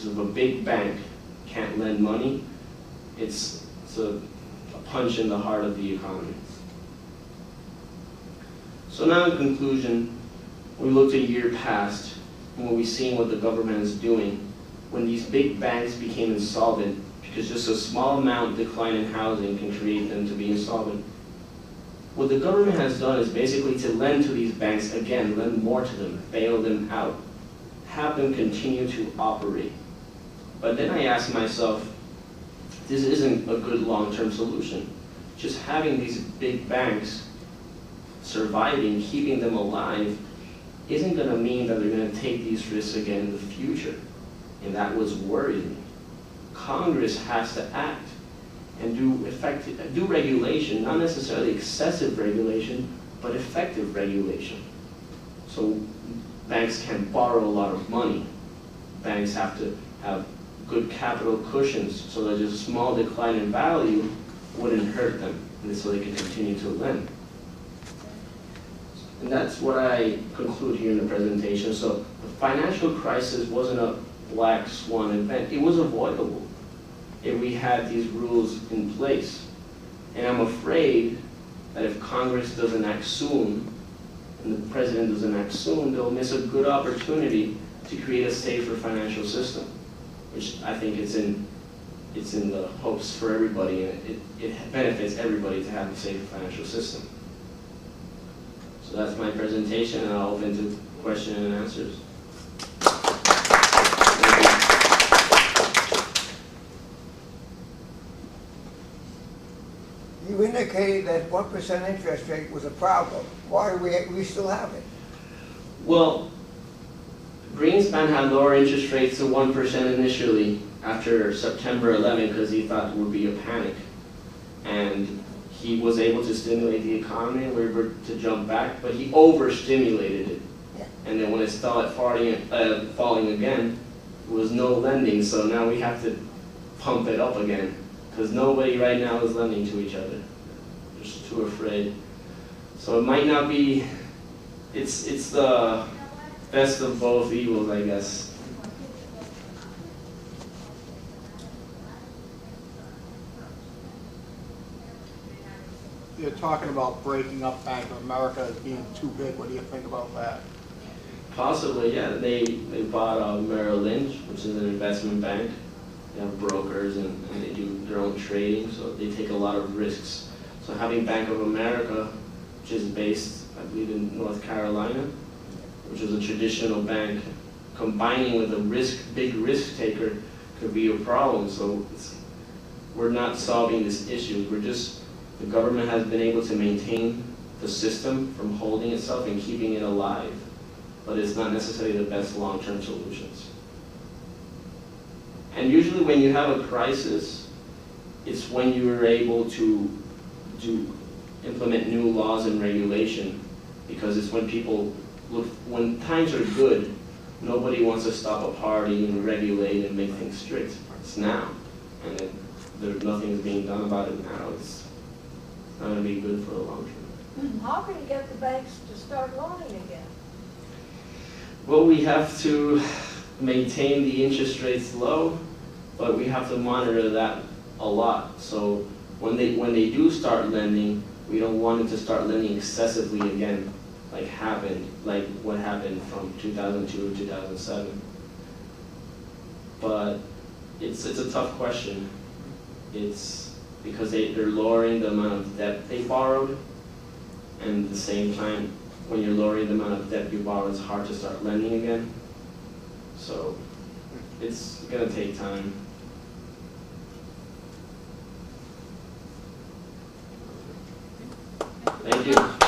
Because if a big bank can't lend money, it's a punch in the heart of the economy. So now in conclusion, we looked a year past, and when we've seen what the government is doing, when these big banks became insolvent, because just a small amount decline in housing can create them to be insolvent, what the government has done is basically to lend to these banks again, lend more to them, bail them out, have them continue to operate. But then I ask myself, this isn't a good long-term solution. Just having these big banks surviving, keeping them alive, isn't going to mean that they're going to take these risks again in the future. And that was worrying me. Congress has to act and do regulation, not necessarily excessive regulation, but effective regulation. So banks can borrow a lot of money. Banks have to have good capital cushions so that just a small decline in value wouldn't hurt them, and so they can continue to lend. And that's what I conclude here in the presentation. So the financial crisis wasn't a black swan event. It was avoidable if we had these rules in place. And I'm afraid that if Congress doesn't act soon, and the President doesn't act soon, they'll miss a good opportunity to create a safer financial system, which I think it's in the hopes for everybody, and it benefits everybody to have a safer financial system. So that's my presentation, and I'll open to questions and answers. You indicated that 1% interest rate was a problem. Why do we still have it? Well, Greenspan had lower interest rates to 1% initially after September 11 because he thought it would be a panic. And he was able to stimulate the economy and we were to jump back, but he overstimulated it. Yeah. And then when it started falling again, there was no lending, so now we have to pump it up again. Because nobody right now is lending to each other. They're just too afraid. So it might not be, it's the best of both evils, I guess. You're talking about breaking up Bank of America as being too big. What do you think about that? Possibly, yeah. They bought Merrill Lynch, which is an investment bank. They have brokers and they do their own trading, so they take a lot of risks. So having Bank of America, which is based, I believe, in North Carolina, which is a traditional bank, combining with a big risk taker could be a problem. So we're not solving this issue. The government has been able to maintain the system from holding itself and keeping it alive, but it's not necessarily the best long-term solutions. And usually when you have a crisis, it's when you are able to implement new laws and regulation, because it's when people look, when times are good, nobody wants to stop a party and regulate and make things strict. It's now, and nothing is being done about it now. It's not going to be good for the long term. How can you get the banks to start loaning again? Well, we have to maintain the interest rates low, but we have to monitor that a lot. So when they do start lending, we don't want them to start lending excessively again, like what happened from 2002 to 2007. But it's a tough question. It's because they're lowering the amount of debt they borrowed, and at the same time, when you're lowering the amount of debt you borrow, it's hard to start lending again. So it's going to take time. Thank you.